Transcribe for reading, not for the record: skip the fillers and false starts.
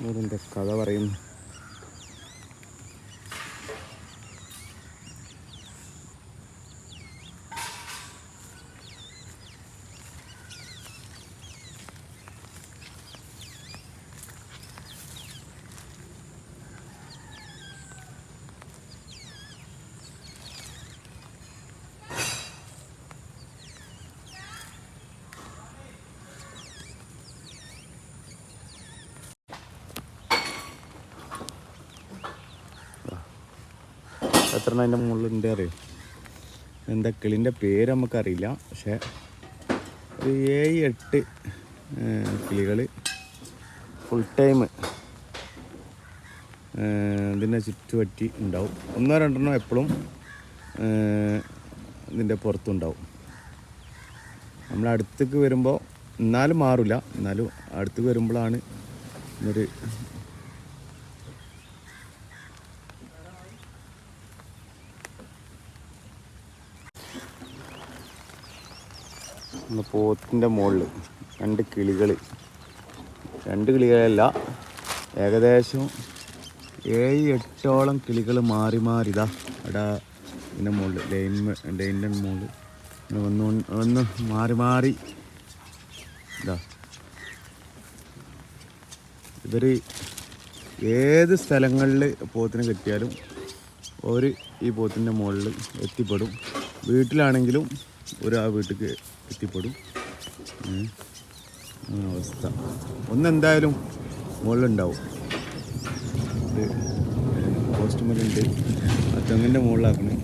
എന്താ കഥ പറയുന്നു. എത്ര അതിൻ്റെ മുകളിലുണ്ട് അറിയോ? എന്താ കിളിൻ്റെ പേര് നമുക്കറിയില്ല. പക്ഷേ ഒരു 7-8 കിളികൾ ഫുൾ ടൈം ഇതിൻ്റെ ചുറ്റുപറ്റി ഉണ്ടാവും. 1-2 എപ്പോഴും ഇതിൻ്റെ പുറത്തുണ്ടാവും. നമ്മൾ അടുത്തേക്ക് വരുമ്പോൾ എന്നാലും മാറില്ല. എന്നാലും അടുത്തേക്ക് വരുമ്പോഴാണ് ഒരു പോത്തിൻ്റെ മുകളിൽ 2 കിളികൾ, 2 കിളികളല്ല, ഏകദേശം 7-8ഓളം കിളികൾ മാറി ഇതാ അവിടെ ഇതിൻ്റെ മുകളിൽ ലൈനിൻ്റെ മുകളിൽ ഒന്ന് മാറി ഇതാ. ഇവർ ഏത് സ്ഥലങ്ങളിൽ പോത്തിനെ കിട്ടിയാലും ഈ പോത്തിൻ്റെ മുകളിൽ എത്തിപ്പെടും. വീട്ടിലാണെങ്കിലും ആ വീട്ടിലേക്ക് എത്തിപ്പെടും. അവസ്ഥ ഒന്നെന്തായാലും മുകളിലുണ്ടാവും. പോസ്റ്റ് മുതലുണ്ട്, ആ തെങ്ങിൻ്റെ മുകളിലാക്കണേ.